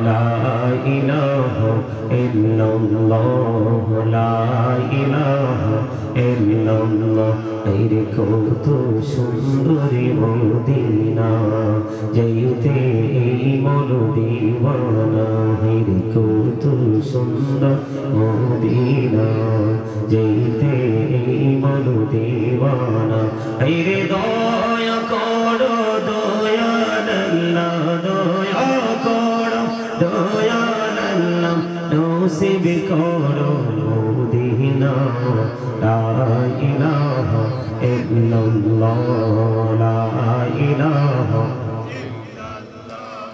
লা ইলাহা ইল্লাল্লাহ লা ইলাহা ইল্লাল্লাহ রে কত সুন্দরী মদিনা যাইতে এই মন দিওয়ানা রে কত সুন্দর মদিনা যাইতে এই মন দিওয়ানা রে দয়া করো দয়াল আল্লাহ দয়া করো দয়াল আল্লাহ নসিব করো মদিনা লা ইলাহা ইল্লাল্লাহ লা ইলাহা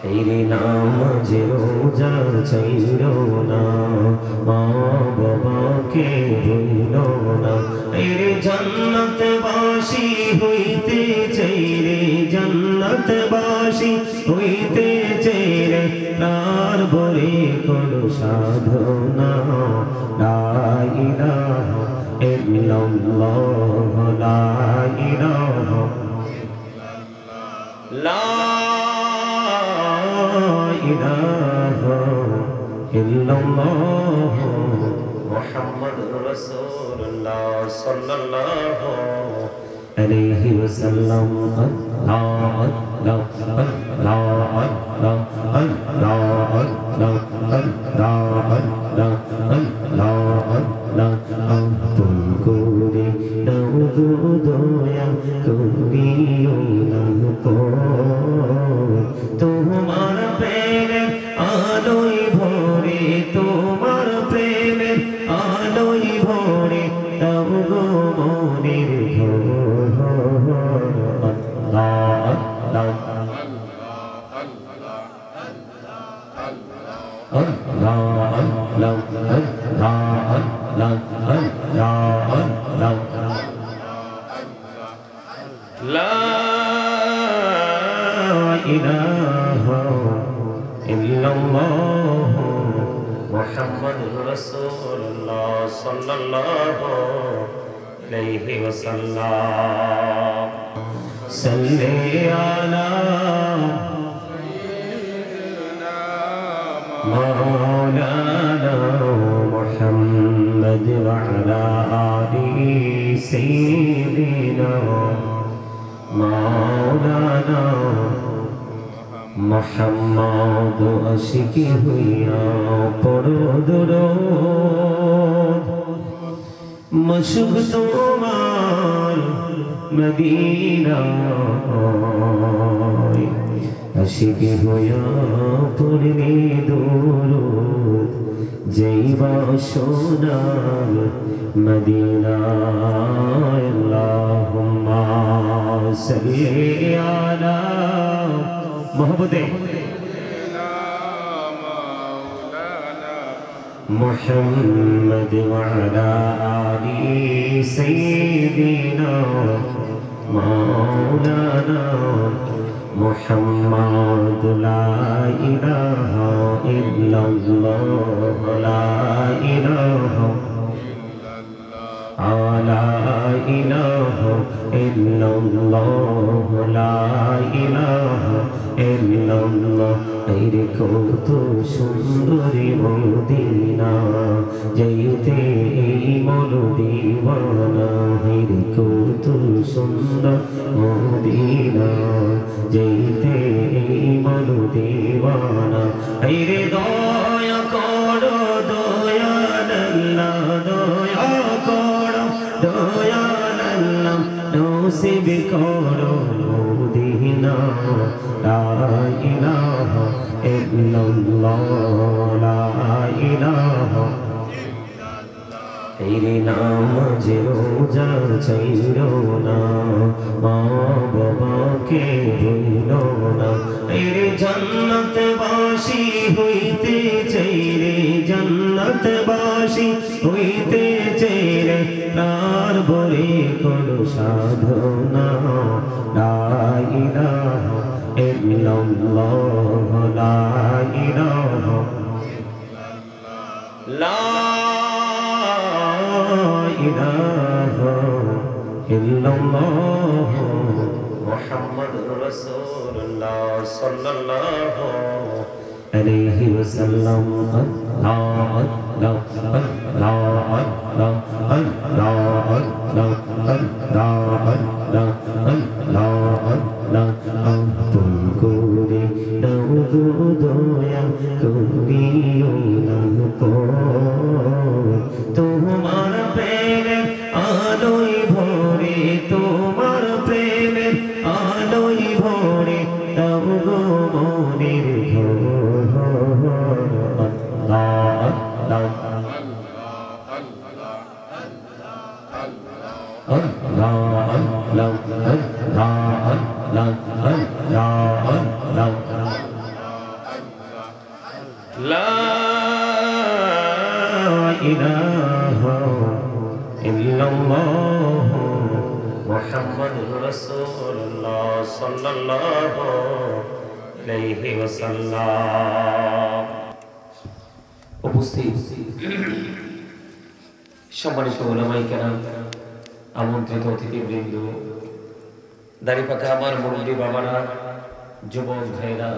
তেরে নাম যে রোজা চাইলো না মা বাবাকে ভুলো না রে জান্নাত বাসী হইতে চাই রে জান্নাত বাসী হইতে চাই রে তার বরে কোন সাধনা লা ইলাহা ইল্লাল্লাহ লা ইলাহা লা ইলাহা ইল্লাল্লাহ মুহাম্মাদুর রাসূলুল্লাহ সাল্লাল্লাহু আলাইহি ওয়াসাল্লাম আল্লাহ আল্লাহ আল্লাহ আল্লাহ আল্লাহ আল্লাহ আল্লাহ আল্লাহ আল্লাহ আপন করে দাও গো দয়া করিও না তোমার প্রেমে আলোয় ভরে তোমার প্রেমে আলোয় ভরে দাও গো মনের ঘর আল্লাহ আল্লাহ Allah Allah Allah Allah Allah Allah La ilaha illallah Muhammadur Rasulullah sallallahu alayhi wa sallam Salli ala مولانا محمد وعلى آله سيدنا مولانا محمد Aashiqui হইয়া পড়ো দুরূদ মশক তোমার মদিনা আশিকি হইয়া পড়বে দুরূদ যাইবা সোনার মদিনায় আল্লাহুম্মা সাল্লি আলা মুহাম্মাদে মুহাম্মদ ওয়া আলা আলি সাইয়্যিদিনা মাওলানা محمد لا إله إلا الله لا إله لا إله إلا الله لا إله إلا الله রে কত সুন্দরী মদিনা যাইতে এই মন দিওয়ানা রে কত সুন্দর মদিনা যাইতে এই মন দিওয়ানা রে দয়া করো দয়াল আল্লাহ দয়া করো দয়াল আল্লাহ নসিব করো মদিনা লা ইলাহা ইল্লাল্লাহ লা ইলাহা তেরে নাম যে রোজা চাইলো না মা বাবাকে ভুলো না রে জান্নাত বাসী হইতে চাই রে জান্নাত বাসী হইতে চাই রে তার বরে কোন সাধনা লা ইলাহা ইল্লাল্লাহ লা ইলাহা লা ইলাহা ইল্লাল্লাহ মুহাম্মাদুর রাসূলুল্লাহ সাল্লাল্লাহু আলাইহি ওয়াসাল্লাম। আল্লাহ আল্লাহ আল্লাহ আল্লাহ আল্লাহ আল্লাহ আল্লাহ আল্লাহ আল্লাহ আল্লাহ আপন করে নাও গো দয়া করিও না তোমার প্রেমে আলোয় ভরে, তোমার প্রেমে আলোয় ভরে দাও গো মনের ঘর। আল্লাহ আল্লাহ আল্লাহ আল্লাহ আল্লাহ আল্লাহ আল্লাহ লা ইলাহা ইল্লাল্লাহ মুহাম্মাদুর রাসূলুল্লাহ সাল্লাল্লাহু আলাইহি ওয়াসাল্লাম। উপস্থিত সম্মানিত উলামায়ে কেরাম, আমন্ত্রিত অতিথিবৃন্দ, দাড়িপাকা আমার মুরব্বী বাবারা, যুবক ভাইরা,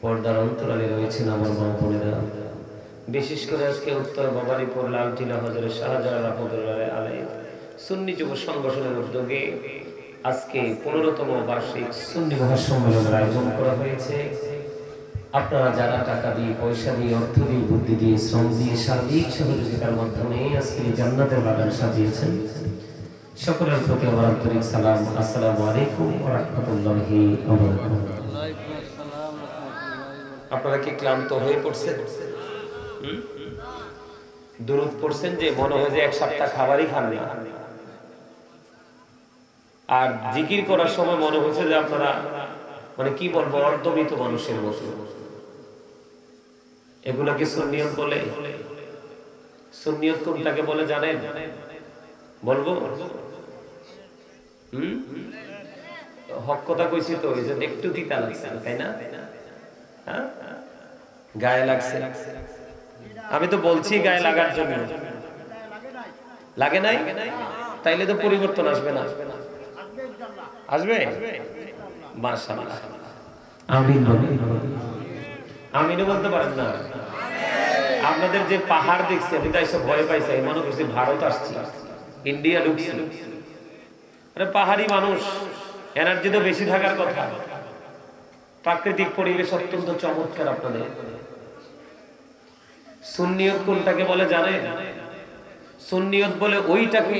পর্দার অন্তরালে রয়েছেন আমার মা বোনেরা, বিশেষ করে আজকে উত্তর বাবারীপুর লালটিলা হযরত শাহজালাল রাহমাতুল্লাহ আলাইহি সুন্নি যুব সংগঠনের উদ্যোগে আজকে 15তম বার্ষিক সুন্নি মহাসম্মেলনের আয়োজন করা হয়েছে। আপনারা যারা টাকা দিয়ে, পয়সা দিয়ে, অর্থ দিয়ে, বুদ্ধি দিয়ে, শ্রম দিয়ে, সার্বিক সহযোগিতার মাধ্যমে আজকে জান্নাতের বাগান সাজিয়েছেন, সকলের প্রতি আমার আন্তরিক সালাম। আসসালামু আলাইকুম ওয়া রাহমাতুল্লাহি ওয়া বারাকাতুহু। আপনারা কি ক্লান্ত হয়ে পড়ছেন? দুরূদ পড়ছেন যে মনে হয় যে এক সপ্তাহ খাবারই খান না, আর জিকির করার সময় মনে হচ্ছে যে আপনারা মানে কি বলবো, অর্ধমৃত মানুষের মতো। এগুলা কি সুন্নিয়ত বলে? সুন্নিয়ত কোনটাকে বলে জানেন? বলবো? হক কথা কইছি তো, এই জন্য একটু তিতা লাগছে, তাই না? হ্যাঁ, গায়ে লাগছে। আমি তো বলছি গায়ে লাগার জন্য, লাগে নাই? তাইলে তো পরিবর্তন আসবে না? আসবে মাশাআল্লাহ। আমিন বলে, আমিনও বলতে পারেন না? আপনাদের যে পাহাড় দেখছি, আমি তাই সব ভয় পাইছি, মনে করছি ভারত আসছি, ইন্ডিয়া ঢুকছি। আরে পাহাড়ি মানুষ, এনার্জি তো বেশি থাকার কথা। প্রাকৃতিক পরিবেশ অত্যন্ত চমৎকার আপনাদের। সুন্নিয়ত কোনটাকে বলে জানেন? সুন্নিয়ত বলে ওইটাকে,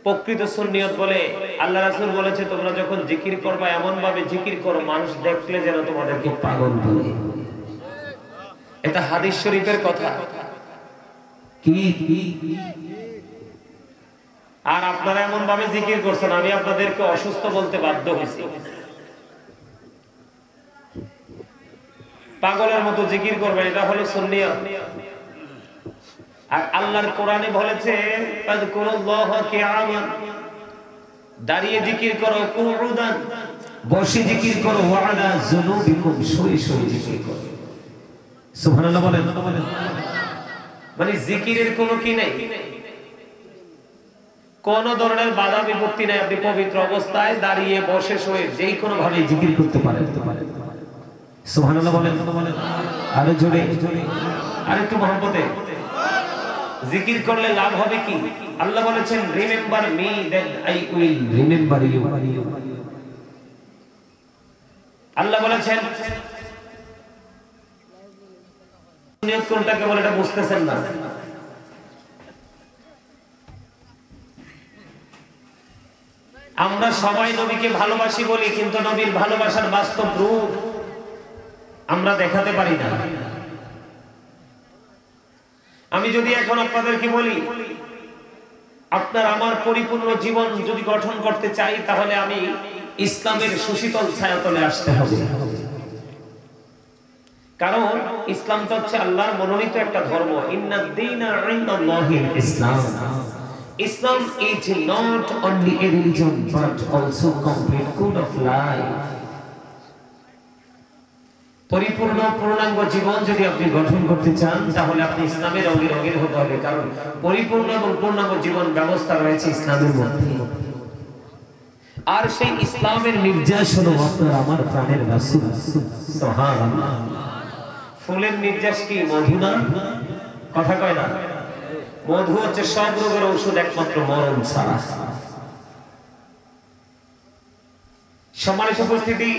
প্রকৃত সুন্নিয়ত বলে আল্লাহ রাসূল বলেছে তোমরা যখন জিকির করবা এমন ভাবে জিকির করো মানুষ দেখলে যেন তোমাদেরকে পাগল বলে। এটা হাদিস শরীফের কথা। কি আর আপনারা এমন ভাবে জিকির করছেন, আমি আপনাদেরকে অসুস্থ বলতে বাধ্য হয়েছি। পাগলের মতো জিকির করবেন, এটা হলো সুন্নিয়ত। আর আল্লাহর কোরআনে বলেছে ফাযকুরুল্লাহ কিয়ামান, দাঁড়িয়ে জিকির করো, কুউদান বসে জিকির করো, ওয়া আলা যুনুবিকুম শুয়ে শুয়ে জিকির করো। সুবহানাল্লাহ বলেন। মানে জিকিরের কোনো কি নাই, কোন ধরনের বাধা বিপত্তি নাই। আপনি পবিত্র অবস্থায় দাঁড়িয়ে, বসে, শুয়ে যেই কোনো ভাবে জিকির করতে পারেন। সুবহানাল্লাহ বলেন। আরো জোরে, আর একটু মহব্বতে। জিকির করলে লাভ হবে কি? আল্লাহ বলেছেন remember me then I will remember you. আল্লাহ বলেছেন সুন্নিয়ত কোনটাকে বলে এটা বুঝতেছেন না। আমরা সবাই নবীকে ভালোবাসি বলি, কিন্তু নবীর ভালোবাসার বাস্তব রূপ আমরা দেখাতে পারি না। আমি যদি এখন আপনাদেরকে বলি আপনার আমার পরিপূর্ণ জীবন যদি গঠন করতে চাই, তাহলে আমি ইসলামের সুশীতল ছায়াতলে আসতে হবে। কারণ ইসলাম তো হচ্ছে আল্লাহর মনোনীত একটা ধর্ম। ইন্নাদ দীনা ইনদাল্লাহিল ইসলাম। Islam is not only a religion but also complete code of life. পরিপূর্ণ পূর্ণাঙ্গ জীবন যদি আপনি গঠন করতে চান, তাহলে আপনি ইসলামের অঙ্গে রঙের হতে হবে। কারণ পরিপূর্ণ এবং পূর্ণাঙ্গ জীবন ব্যবস্থা রয়েছে ইসলামের মধ্যে। আর সেই ইসলামের নির্যাস হলো আপনার আমার প্রাণের রাসূল। সুবহানাল্লাহ। ফুলের নির্যাস কি মধু না? কথা কয় না? মধু হচ্ছে সব রোগের ঔষধ, একমাত্র মরণ ছাড়া। সম্মানিত উপস্থিতি,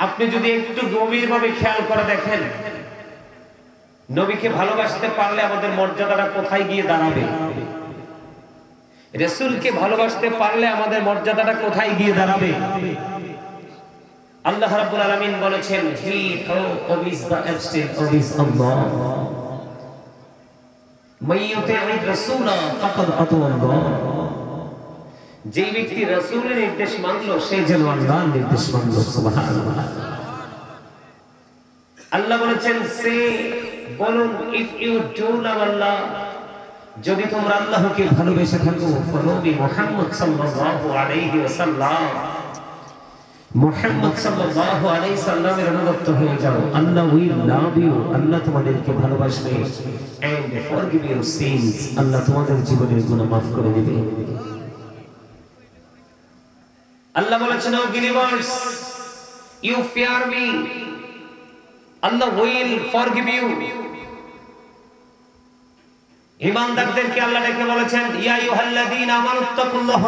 আপনি যদি একটু গভীরভাবে খেয়াল করে দেখেন, নবীকে ভালোবাসতে পারলে আমাদের মর্যাদাটা কোথায় গিয়ে দাঁড়াবে? রাসূলকে ভালোবাসতে পারলে আমাদের মর্যাদাটা কোথায় গিয়ে দাঁড়াবে? আল্লাহ রাব্বুল আলামিন বলেছেন, হি হু ওবিস দা অ্যাবস্টেন ওবিস আল্লাহ মাইয়ুতি'র রাসূলা ফাকাদ আতা আল্লাহ। যে ব্যক্তি রাসূলের নির্দেশ মানলো সে যেন আল্লাহর নির্দেশ মানলো। সুবহানাল্লাহ। আল্লাহ বলেছেন, সে বলুন, ইফ ইউ ডু লাভ আল্লাহ, যদি তোমরা আল্লাহকে ভালোবেসে থাকো, ফলোবি মুহাম্মদ সাল্লাল্লাহু আলাইহি ওয়াসাল্লাম, মুহাম্মদ সাল্লাল্লাহু আলাইহি সাল্লামের অনুগত হয়ে যাও, আল্লাহ উইল লাভ ইউ, আল্লাহ তোমাদেরকে ভালোবাসবে, এন্ড ফরগিভ ইউর সিনস, আল্লাহ তোমাদের জীবনের গুনাহ মাফ করে দিবে। আল্লাহ বলেছেন, O believers, you fear me, আল্লাহ উইল ফরগিভ ইউ। ঈমানদারদেরকে আল্লাহ ডেকে বলেছেন, ইয়া আইয়ুহাল্লাযীনা আমানুত্তাকুল্লাহ,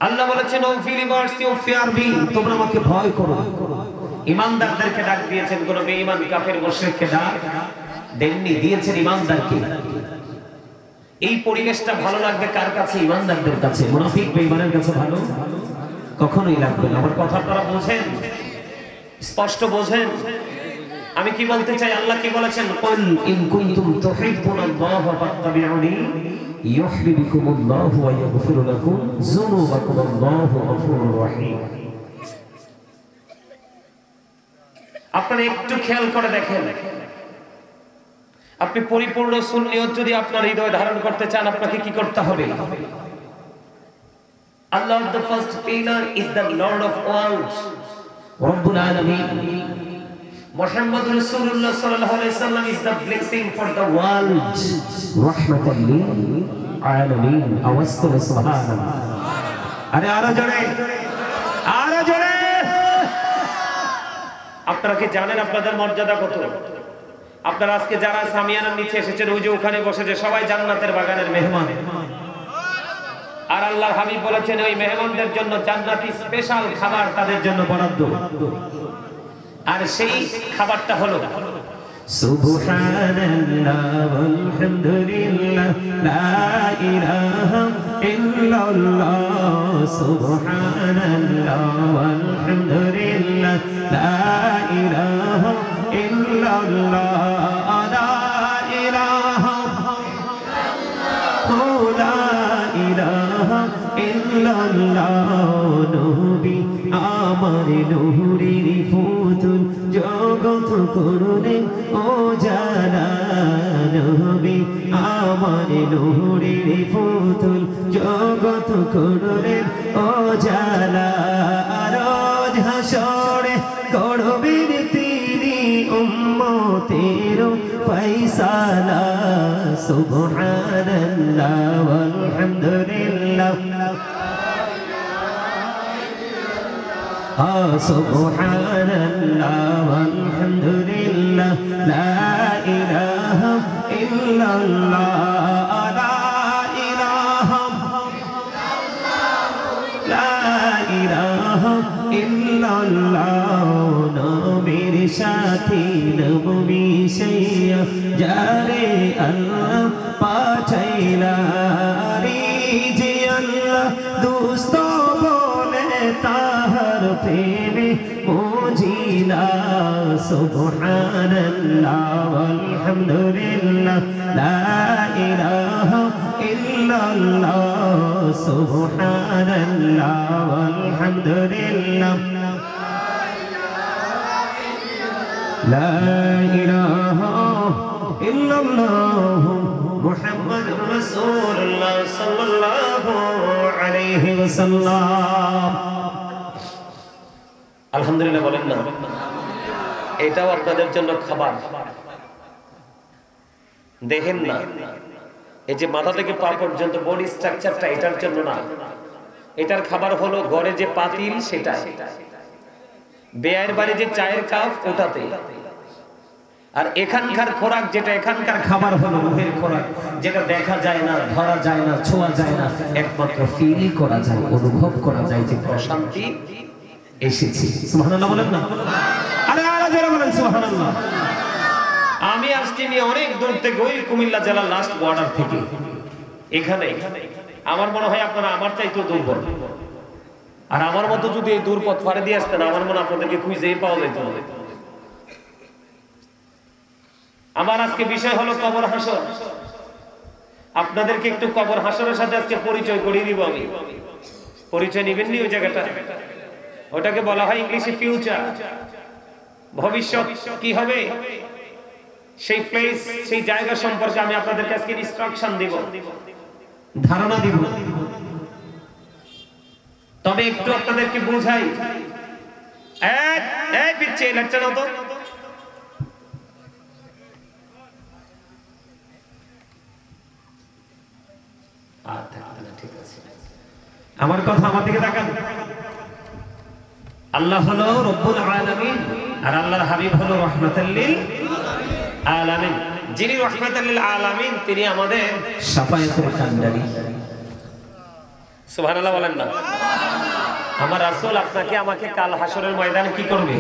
আল্লাহ বলেছেন, O believers, you fear me, তোমরা আমাকে ভয় করো। ঈমানদারদেরকে ডাক দিয়েছেন, কোন বেঈমান কাফের মুশরিককে ডাক দেননি, দিয়েছেন ঈমানদারকে। এই পরিবেশটা ভালো লাগবে কার কাছে? ঈমানদারদের কাছে। মুনাফিক বেঈমানের কাছে ভালো কখনোই লাগবে না। আমার কথা আপনারা বোঝেন? স্পষ্ট বোঝেন আমি কি বলতে চাই? আল্লাহ কি বলেছেন? কুল ইন কুনতুম তুহিব্বুনাল্লাহ ফাত্তাবিউনি ইউহিব্বুকুমুল্লাহু ওয়া ইয়াগফির লাকুম যুনুবাকুম, আল্লাহু গফুরুর রহিম। আপনারা একটু খেয়াল করে দেখেন, আপনি পরিপূর্ণ সুন্নিয়ত যদি আপনার হৃদয়ে ধারণ করতে চান, আপনাকে কি করতে হবে? আল্লাহ the first pillar is the Lord of worlds, Rabbul Alamin. Muhammad Rasulullah sallallahu alaihi wasallam is the blessing for the world, rahmatan lil alamin. Awastul subhanallah. আরে আরো জোরে, আরো জোরে। আপনারা কি জানেন আপনাদের মর্যাদা কত? আপনারা আজকে যারা সামিয়ানার নিচে এসেছেন, ওই যে ওখানে বসে যে সবাই জান্নাতের বাগানের মেহমান। আর আল্লাহর হাবিব বলেছেন, ওই মেহমানদের জন্য জান্নাতি স্পেশাল খাবার তাদের জন্য বরাদ্দ। আর সেই খাবারটা হলো সুবহানাল্লাহ ওয়ালহামদুলিল্লাহ লা ইলাহা ইল্লাল্লাহ, সুবহানাল্লাহ ওয়ালহামদুলিল্লাহ লা ইলাহা ইল্লাল্লাহ, লা ইলাহা ইল্লাল্লাহ। নবী আমার নূরের পুতুল, জগৎ করলেন ও জানা, নবী আমার নূরের পুতুল, জগৎ করলেন ও জানা। রোজ হাসরে করবেন তিনি উম্মতের ফয়সালা, সুবহানাল্লাহ ওয়ালহামদুলিল্লাহ, সুবহানাল্লাহ ওয়ালহামদুলিল্লাহ লা ইলাহা ইল্লাল্লাহ, লা ইলাহা ইল্লাল্লাহ। নবীর সাথী নবী সাইয়া যারে আল্লাহ পাঠাইলা, রে যে আল্লাহ দোস্ত বলে তাহার প্রেমে মজিলা, সুবহানাল্লাহ ওয়ালহামদুলিল্লাহ লা ইলাহা ইল্লাল্লাহ, সুবহানাল্লাহ ওয়ালহামদুলিল্লাহ লা ইলাহা ইল্লাল্লাহ, মুহাম্মাদুর রাসূলুল্লাহ সাল্লাল্লাহু আলাইহি ওয়াসাল্লাম। আলহামদুলিল্লাহ বলেন না? এটাও আপনাদের জন্য খাবার। দেখেন না, এই যে মাথা থেকে পা পর্যন্ত বডি স্ট্রাকচারটা এটার জন্য না, এটার খাবার হলো ঘরে যে পাতিল সেটা। বেয়ার বাড়ি যে চায়ের কাপ ওটাতে, আর এখানকার খোরাক যেটা, এখানকার খাবার হলো মুখের খোরাক, যেটা দেখা যায় না, ধরা যায় না, ছোঁয়া যায় না, একমাত্র ফিল করা যায়, অনুভব করা যায় যে প্রশান্তি এসেছে। সুবহানাল্লাহ বলেন না? আরে আরে যারা বলেন সুবহানাল্লাহ। আমি আসছি নিয়ে অনেক দূর থেকে, ওই কুমিল্লা জেলার লাস্ট বর্ডার থেকে এখানে। আমার মনে হয় আপনারা আমার চাইতেও দুর্বল, আর আমার মতো যদি এই দূর পথ পাড়ি দিয়ে আসতেন, আমার মনে আপনাদেরকে খুঁজেই পাওয়া যেত। আমার আজকে বিষয় হলো কবর হাসর। আপনাদেরকে একটু কবর হাসরের সাথে আজকে পরিচয় করিয়ে দিব আমি। পরিচয় নিবেন নি ওই জায়গাটা? ওটাকে বলা হয় ইংলিশে ফিউচার, ভবিষ্যৎ কি হবে সেই প্লেস, সেই জায়গা সম্পর্কে আমি আপনাদেরকে আজকে ইনস্ট্রাকশন দিব, ধারণা দিব। তবে একটু আপনাদেরকে বুঝাই, এই পিচ্ছে লেকচার নাও তো। ঠিক আছে, আমার কথা আমার দিকে তাকান। আল্লাহ হলো রব্বুল আলামিন, আর আল্লাহর হাবিব হলো রাহমাতুল লিল আলামিন। যিনি রাহমাতুল লিল আলামিন, তিনি আমাদের শাফায়াতুল কান্দারি। সুবহানাল্লাহ বলেন না? আমার রাসূল আপনাকে আমাকে কাল হাসরের ময়দানে কি করবে?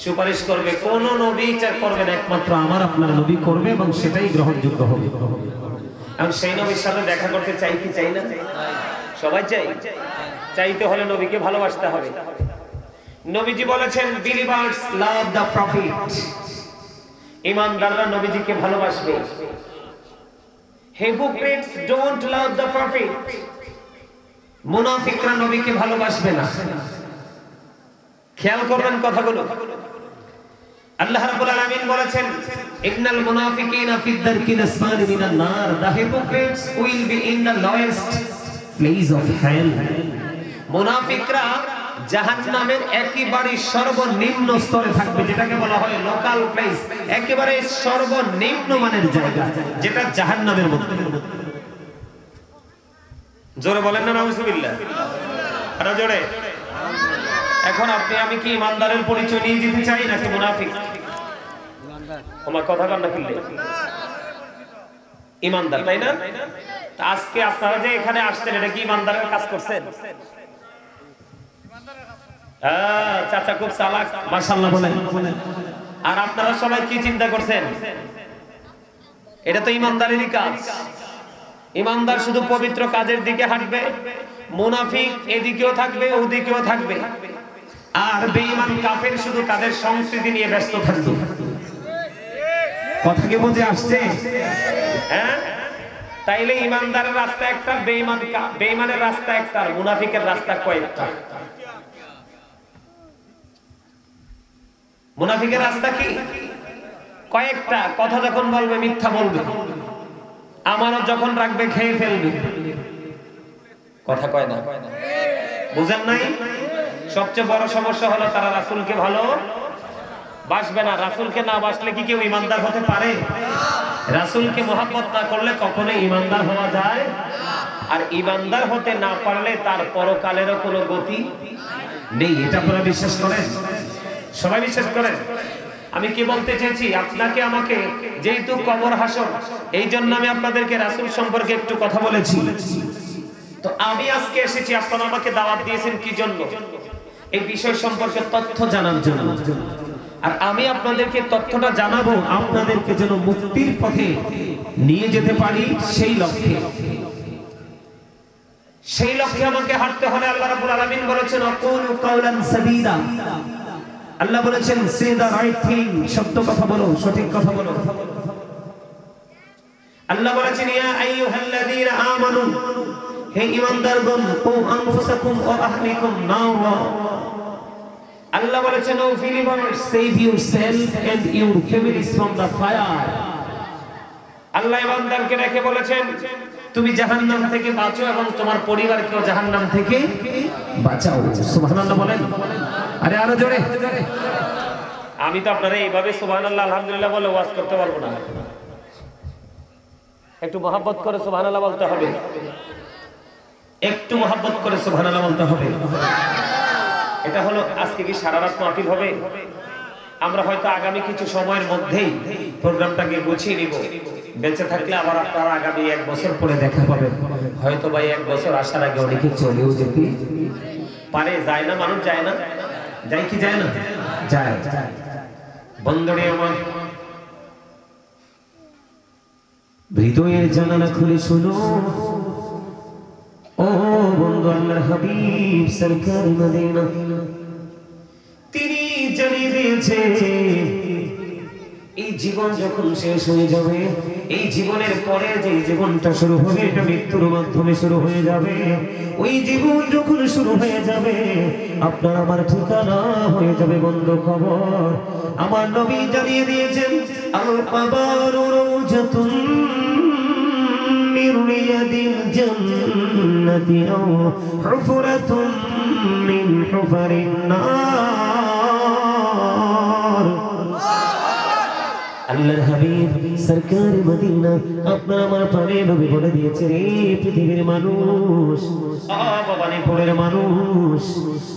সুপারিশ করবে। কোন নবী চার করবে না, একমাত্র আমার আপনার নবী করবে, এবং সেটাই গ্রহণযোগ্য হবে। আমি সেই নবীর সাথে দেখা করতে চাই কি চাই না? সবাই চাই। চাইতে হলে নবীকে ভালোবাসতে হবে। নবীজি বলেছেন, বিলিভার্স লাভ দ্য প্রফিট। ঈমানদাররা নবীজিকে ভালোবাসবে। Hypocrites don't love the profit. মুনাফিকরা নবীকে ভালোবাসবে না। খেয়াল করবেন কথাগুলো। আল্লাহ রাব্বুল আলামিন বলেছেন, ইন্নাল মুনাফিকিনা ফি দারকিল আসফালি মিনান নার, the hypocrites will be in the lowest place of hell. মুনাফিকরা জাহান্নামের একেবারে সর্বনিম্ন স্তরে থাকবে, যেটাকে বলা হয় লোকাল প্লেস, একেবারে সর্বনিম্ন মানের জায়গা, যেটা জাহান্নামের মধ্যে। জোরে বলেন না নাউজুবিল্লাহ? আরো জোরে। এখন আপনি আমি কি ইমানদারের পরিচয় নিয়ে দিতে চাই নাকি মুনাফিক? আমার কথা কান না কিনলে ইমানদার, তাই না? আজকে আপনারা যে এখানে আসছেন, এটা কি ইমানদারের কাজ করছেন? চাচা খুব চালাক, মাশাআল্লাহ বলেন। আর আপনারা সবাই কি চিন্তা করছেন? এটা তো ইমানদারেরই কাজ। ইমানদার শুধু পবিত্র কাজের দিকে হাঁটবে, মুনাফিক এদিকেও থাকবে ওদিকেও থাকবে, আর বেঈমান কাফের শুধু তাদের সংস্কৃতি নিয়ে ব্যস্ত থাকবে। কথা কি বুঝে আসছে? হ্যাঁ, তাইলে ইমানদারের রাস্তা একটা, বেঈমানের রাস্তা একটা, আর মুনাফিকের রাস্তা কয়েকটা। মুনাফিকের রাস্তা কি? কয়েকটা। কথা যখন বলবে মিথ্যা বলবে, আমানত যখন রাখবে খেয়ে ফেলবে। কথা কয় না? বুঝেন নাই? সবচেয়ে বড় সমস্যা হলো তারা রাসূলকে ভালো বাসবে না। রাসূলকে না বাসলে কি কেউ ইমানদার হতে পারে? রাসূলকে মহব্বত না করলে কখনো ইমানদার হওয়া যায়? আর ইমানদার হতে না পারলে তার পরকালেরও কোনো গতি নেই। এটা আপনারা বিশ্বাস করেন? সবাই বিশ্বাস করেন? আমি কি বলতে চেয়েছি, আপনাকে আমাকে, যেহেতু কবর হাসর, এই জন্য আমি আপনাদেরকে রাসূল সম্পর্কে একটু কথা বলেছি। তো আমি আজকে এসেছি, আপনারা আমাকে দাওয়াত দিয়েছেন কি জন্য? এই বিষয় সম্পর্কে তথ্য জানার জন্য। আর আমি আপনাদেরকে তথ্যটা জানাবো আপনাদেরকে যেন মুক্তির পথে নিয়ে যেতে পারি, সেই লক্ষ্যে। সেই লক্ষ্যে আমাকে হাঁটতে হলে আল্লাহ রাব্বুল আলামিন বলেছেন, আকুলু কাওলান সাদীদা। আল্লাহ বলেছেন, সে দা রাইট থিং, সত্য কথা বলো, সঠিক কথা বলো। আল্লাহ বলেছেন, ইয়া আইয়ুহাল্লাযীনা আমানু, হে ঈমানদারগণ, কু আনফুসাকুম ওয়া আহলিকুম নারা। আল্লাহ বলেছেন, O believers, save yourself and your families from the fire. আল্লাহ ঈমানদারকে রেখে বলেছেন, তুমি জাহান্নাম থেকে বাঁচো এবং তোমার পরিবারকেও জাহান্নাম থেকে বাঁচাও। সুবহানাল্লাহ বলেন। আরে আরো জোরে। আমি তো আপনারা এইভাবে সুবহানাল্লাহ আলহামদুলিল্লাহ বলে ওয়াজ করতে পারবো না। একটু মহব্বত করে সুবহানাল্লাহ বলতে হবে। একটু মহব্বত করে সুবহানাল্লাহ বলতে হবে। এটা হলো আজকে কি সারা রাত মাহফিল হবে? আমরা হয়তো আগামী কিছু সময়ের মধ্যেই প্রোগ্রামটাকে গুছিয়ে নিব। বেঁচে থাকলে আবার আপনারা আগামী 1 বছর পরে দেখা পাবেন। হয়তো ভাই 1 বছর আসার আগে অনেকে চলেও যেতে পারে। যায় না? মানুষ যায় না? যায় কি যায় না? যায়। বন্ধুরে আমার, হৃদয়ের জানালা খুলে শুনো ও বন্ধু, আল্লাহর হাবিব সরকার মদিনা তিনি জানিয়ে দিয়েছে এই জীবন যখন শেষ হয়ে যাবে, এই জীবনের পরে যে জীবনটা শুরু হবে এটা মৃত্যুর মাধ্যমে শুরু হয়ে যাবে। ওই জীবন যখন শুরু হয়ে যাবে আপনার আমার ঠিকানা হয়ে যাবে বন্ধু খবর। আমার নবী জানিয়ে দিয়েছেন আল কবরু রাওজাতুন মিন রিয়াদিল জান্নাতি আও হুফরাতুন মিন হুফারিন নার। আল্লাহর হাবিব সরকার মদিনা আপনার আমার প্রাণের নবী বলে দিয়েছে, রে পৃথিবীর মানুষ, বাবানীপুরের মানুষ,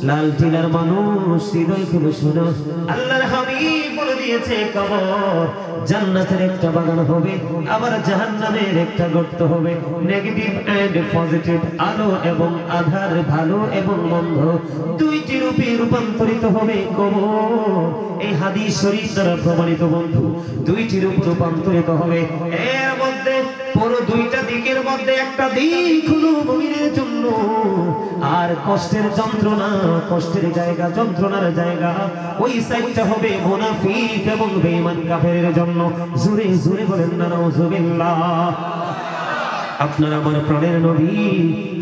লাল টিলার মানুষ, হৃদয় খুলে শোনো, আল্লাহর হাবিব বলে দিয়েছে কবর জান্নাতের একটা বাগান হবে, আবার জাহান্নামের একটা গর্ত হবে। নেগেটিভ এন্ড পজিটিভ, আলো এবং আধার, ভালো এবং মন্দ, দুইটি রূপে রূপান্তরিত হবে কবর। এই হাদিস শরীফ দ্বারা প্রমাণিত বন্ধু, দুইটি রূপ রূপান্তরিত হবে। এর মধ্যে পুরো দুইটা দিকের মধ্যে একটা দিক হলো মুমিনের জন্য, আর কষ্টের যন্ত্রণা, কষ্টের জায়গা, যন্ত্রণার জায়গা ওই সাইডটা হবে মুনাফিক এবং বেঈমান কাফেরের জন্য। জোরে জোরে বলেন না নাউজুবিল্লাহ। আপনার আমার প্রাণের নবী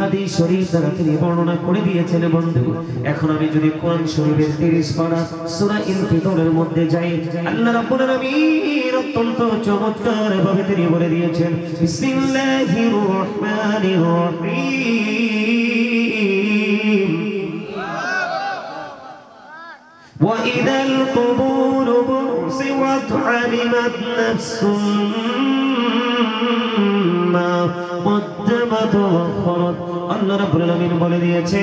হাদিস শরীফ দ্বারা তিনি বর্ণনা করে দিয়েছেন বন্ধু। এখন আমি যদি কোরআন শরীফের 30 পারা সূরা ইনফিতরের মধ্যে যাই, আল্লাহ রাব্বুল আলামিন অত্যন্ত চমৎকার ভাবে তিনি বলে দিয়েছেন, বিসমিল্লাহির রহমানির রহিম, ওয়া ইদাল কুবুর বুসিওয়াত আলিমাত নাফসুম আল্লাহ রাব্বুল আলামিন বলে দিয়েছে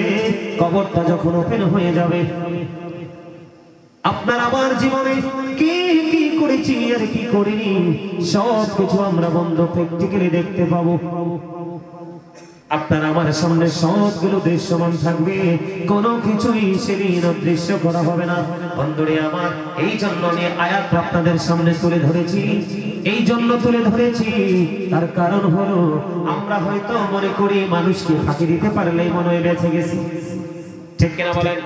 কবরটা যখন ওপেন হয়ে যাবে, আপনার আমার জীবনে কি কি করেছি আর কি করিনি সব কিছু আমরা বন্ধ প্র্যাকটিক্যালি দেখতে পাবো। আপনার আমার সামনে সবগুলো দৃশ্যমান থাকবে, কোনো কিছুই সেদিন অদৃশ্য করা হবে না। বন্ধুরে আমার, এই জন্য আমি আয়াত আপনাদের সামনে তুলে ধরেছি, এই জন্য তুলে ধরেছি তার কারণ হলো আমরা হয়তো মনে করি মানুষকে ফাঁকি দিতে পারলেই মনে হয় বেঁচে গেছি, ঠিক কিনা বলেন?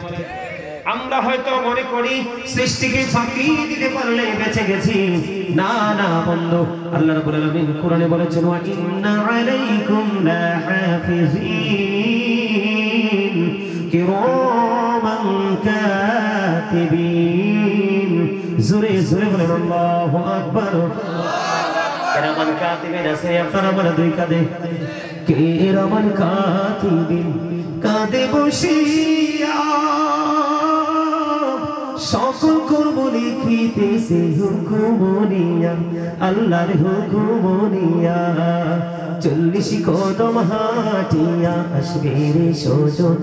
আমরা হয়তো মনে করি সৃষ্টিকে ফাঁকি দিতে পারলে বেঁচে গেছি। না না বন্ধু, আল্লাহ রাব্বুল আলামিন কোরআনে বলেছেন, ওয়া ইন্না আলাইকুম লাহাফিজিন কিরামান কাতিবিন। জোরে জোরে বলেন আল্লাহু আকবার। কিরামান কাতিবিন আছে আপনার আমার দুই কাঁধে, কিরামান কাতিবিন কাঁধে বসিয়া সকল কর্ম লিখিতেছে হুকুমনিয়া, আল্লাহর হুকুমনিয়া। 40 কদম হাঁটিয়া আসবে রে সজন,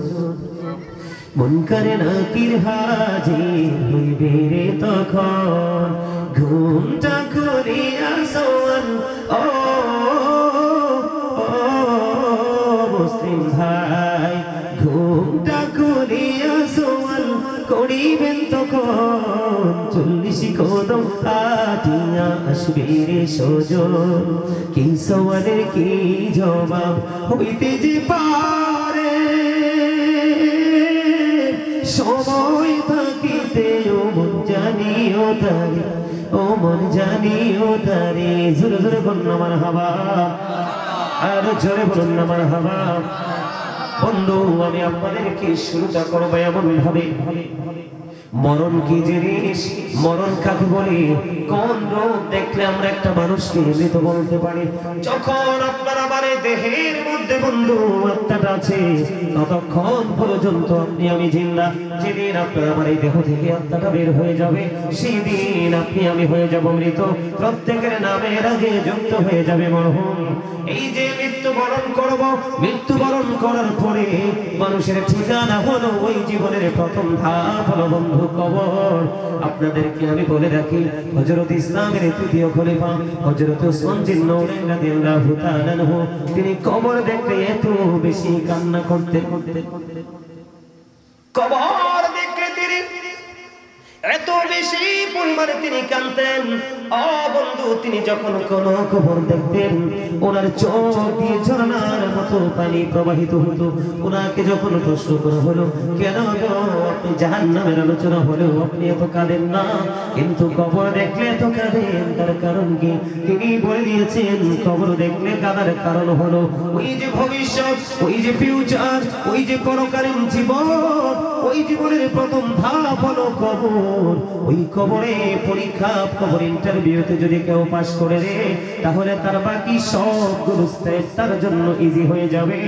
মুনকারে নাকির হাজির হইবে রে তখন। ঘুমটা করিয়া সোয়াল ও মুসলিম ভাই, ঘুমটা করিয়া সোয়াল করিবেন তখন। 40 কদম হাঁটিয়া আসবে রে সজন, কি সওয়ালের কি জবাব হইতে যে পারে। সময় থাকিতে ও মন জানিও তারে, ও মন জানিও তারে। জোরে জোরে বলুন না মারহাবা, আর জোরে বলুন না মারহাবা। বন্ধু, আমি আপনাদেরকে শুরুটা করবো এমন ভাবে, মরণ কি জিনিস, মরণ কাকে বলে, কোন রূপ দেখলে আমরা একটা মানুষকে মৃত বলতে পারি? যখন আপনার আমার দেহের মধ্যে বন্ধু আত্মাটা আছে, ততক্ষণ পর্যন্ত আপনি আমি জিন্দা। যেদিন আপনার আমার এই দেহ থেকে আত্মাটা বের হয়ে যাবে, সেই দিন আপনি আমি হয়ে যাব মৃত। প্রত্যেকের নামের আগে যুক্ত হয়ে যাবে মরহুম। এই যে মৃত্যুবরণ করব, মৃত্যুবরণ করার পরে মানুষের ঠিকানা হলো ওই জীবনের প্রথম ধাপ হলো বন্ধু কবর। আপনাদেরকে আমি বলে রাখি, হযরত ইসলামের তৃতীয় খলিফা হযরত উসমান বিন নূরাইন রাদিয়াল্লাহু তাআলা আনহু, তিনি কবর দেখলে এত বেশি কান্না করতেন, কবর দেখলে তিনি এত বেশি পরিমাণে তিনি কাঁদতেন। বন্ধু, তিনি যখন কোন কবর দেখতেন, ওনার চোখ দিয়ে ঝরনার মতো পানি প্রবাহিত হতো। ওনাকে যখন প্রশ্ন করা হলো, কেন আপনি জাহান্নামের আলোচনা হলেও আপনি এত কাঁদেন না, কিন্তু কবর দেখলে এত কাঁদেন, তার কারণ কি? তিনি বলে দিয়েছেন, কবর দেখলে কাঁদার কারণ হলো ওই যে ভবিষ্যৎ, ওই যে ফিউচার, ওই যে পরকালীন জীবন, ওই জীবনের প্রথম ধাপ হলো কবর। ওই কবরে পরীক্ষা, কবর ইন্টারভিউতে যদি কেউ পাস করে রে, তাহলে তার বাকি সবগুলো স্টেজ তার জন্য ইজি হয়ে যাবে,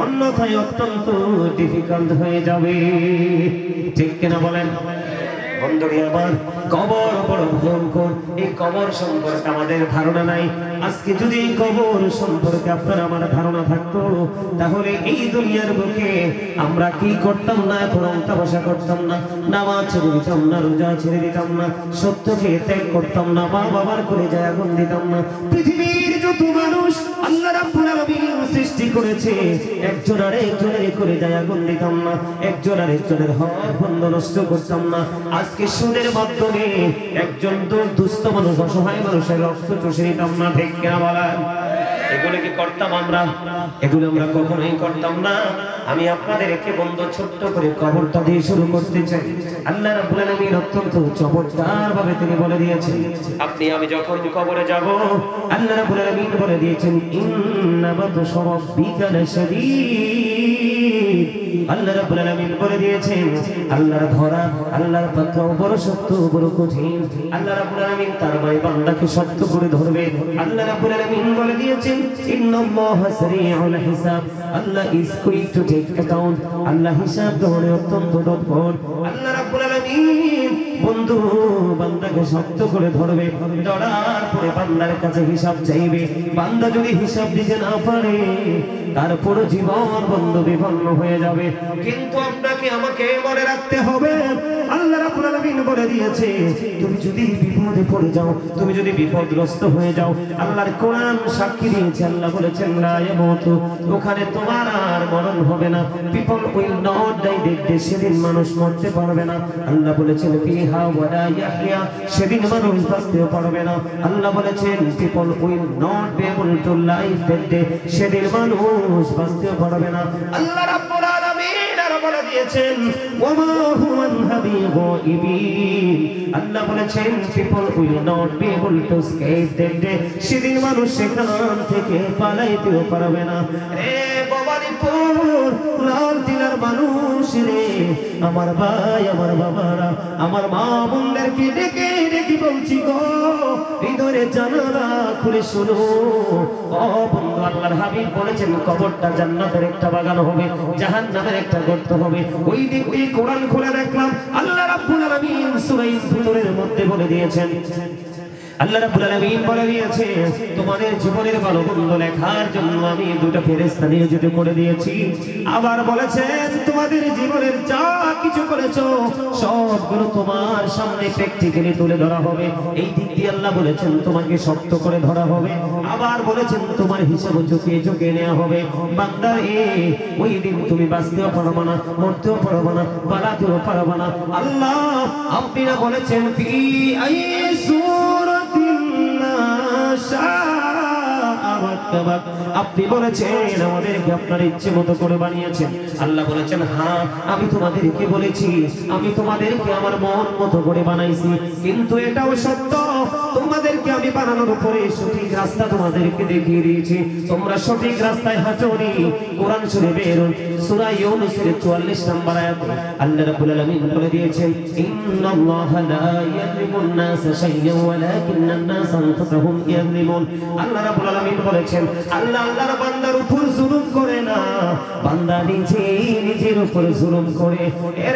অন্যথায় অত্যন্ত ডিফিকাল্ট হয়ে যাবে। ঠিক কিনা বলেন বন্ধুরা আমার? কবর বড় ভয়ঙ্কর। এই কবর সম্পর্কে আমাদের ধারণা নাই। আজকে যদি এই কবর সম্পর্কে আপনার আমার ধারণা থাকতো, তাহলে এই দুনিয়ার বুকে আমরা কি করতাম না, তামাশা করতাম না, নামাজ ছেড়ে দিতাম না, রোজা ছেড়ে দিতাম না, সত্যকে ত্যাগ করতাম না, মা বাবার করে যায় আগুন দিতাম না। পৃথিবীর যত মানুষ আল্লাহ রাব্বুল আলামিন সৃষ্টি করেছে, একজন আর একজনের করে যায় আগুন দিতাম না, একজন আর একজনের হক বন্ধ নষ্ট করতাম না। আজকে সুদের মাধ্যমে একজন দুস্থ মানুষ, অসহায় মানুষের রক্ত চুষে নিতাম না। ঠিক কিনা বলেন? এগুলো কি করতাম আমরা? এগুলো আমরা কখনোই করতাম না। আমি আপনাদেরকে বন্ধু ছোট্ট করে কবরটা দিয়ে শুরু করতে চাই। আল্লাহ রাব্বুল আলামিন অত্যন্ত চমৎকার ভাবে তিনি বলে দিয়েছেন, আপনি আমি যখন কবরে যাব, আল্লাহ রাব্বুল আলামিন বলে দিয়েছেন, ইন্না বাতশা রাব্বিকা লাশাদীদ। আল্লাহ রাব্বুল আলামিন বলে দিয়েছেন, আল্লাহর ধরা, আল্লাহর পাকড়াও বড় শক্ত, বড় কঠিন। আল্লাহ রাব্বুল আলামিন তার ভাই বান্দাকে শক্ত করে ধরবে। আল্লাহ রাব্বুল আলামিন বলে দিয়েছেন, ইন্নাল্লাহা সারিউল হিসাব। আল্লাহ is quick to take account. আল্লাহ হিসাব গ্রহণে অত্যন্ত তৎপর। আল্লাহ রাব্বুল আলামিন বন্ধু বান্দাকে শক্ত করে ধরবে, ধরার পরে বান্দার কাছে হিসাব চাইবে। বান্দা যদি হিসাব দিতে না পারে, তারপর জীবন বন্ধু বিপন্ন হয়ে যাবে। কিন্তু আপনাকে আমাকে মনে রাখতে হবে, আল্লাহ রাব্বুল আলামিন বলে দিয়েছে, তুমি যদি বিপদে পড়ে যাও, তুমি যদি বিপদগ্রস্ত হয়ে যাও, আল্লাহর কোরআন সাক্ষী দিয়েছে, আল্লাহ বলেছেন লা ইয়ামুতু, ওখানে তোমার আর মরণ হবে না। পিপল উইল নট ডাই, দেখতে সেদিন মানুষ মরতে পারবে না। আল্লাহ বলেছেন ফিহা ওয়ালা ইয়াহইয়া, সেদিন মানুষ বাঁচতে পারবে না। আল্লাহ বলেছেন people will not be able two live, দেখতে সেদিন মানুষ বাঁচতে পারবে না। আল্লাহ রাব্বুল আলামিন আর বলে দিয়েছেন ওয়ামা হুমান হাবিগাইবিন। আল্লাহ বলেছেন people will not be able to escape, দেখতে সেদিন মানুষ সেখান থেকে পালাইতেও পারবে না। রে ভবানীপুর লাল টিলার মানুষ রে, আমার ভাই, আমার বাবারা, আমার মা বোনদেরকে ডেকে ডেকে বলছি গো, হৃদয়ের জানালা খুলে শোনো। ও বন্ধু, আল্লাহর হাবিব বলেছেন কবরটা জান্নাতের একটা বাগান হবে, জাহান্নামের একটা গর্ত হবে। ওই দিক দিয়ে কোরআন খুলে দেখলাম, আল্লাহ রাব্বুল আলামিন সূরা ইসরার মধ্যে বলে দিয়েছেন, আল্লাহ রাব্বুল আলামিন বলে দিয়েছে, তোমাদের জীবনের ভালো মন্দ লেখার জন্য আমি দুটো ফেরেশতা নিয়োজিত করে দিয়েছি। আবার বলেছেন, তোমাদের জীবনের যা কিছু করেছো সবগুলো তোমার সামনে প্র্যাকটিক্যালি তুলে ধরা হবে। এই দিক দিয়ে আল্লাহ বলেছেন তোমাকে শক্ত করে ধরা হবে। আবার বলেছেন তোমার হিসাব চুকিয়ে চুকিয়ে নেওয়া হবে। বান্দা ওই দিন তুমি বাঁচতেও পারবে না, মরতেও পারবে না, পালাতেও পারবে না। আল্লাহ আপনারা বলেছেন ফি আইসুর আকবার। আপনি বলেছেন আমাদেরকে আপনার ইচ্ছে মতো করে বানিয়েছেন। আল্লাহ বলেছেন হ্যাঁ আমি তোমাদেরকে বলেছি আমি তোমাদেরকে আমার মন মতো করে বানাইছি, কিন্তু এটাও সত্য তোমাদেরকে আমি বানানোর পরে সঠিক রাস্তা তোমাদেরকে দেখিয়ে দিয়েছি, তোমরা সঠিক রাস্তায় হাঁটোনি। কোরআন শরীফের সূরা ইউনূসের 44 নম্বর আয়াত আল্লাহ রাব্বুল আলামিন বলে দিয়েছেন ইন্নাল্লাহা লা ইয়াযলিমুন নাসা শাইয়্যান ওয়ালাকিন্নান নাসা আনফুসাহুম ইয়াযলিমুন। আল্লাহ রাব্বুল আলামিন বলেছেন আল্লাহ আল্লাহর বান্দার উপর জুলুম করে না, বান্দা নিজের উপর জুলুম করে।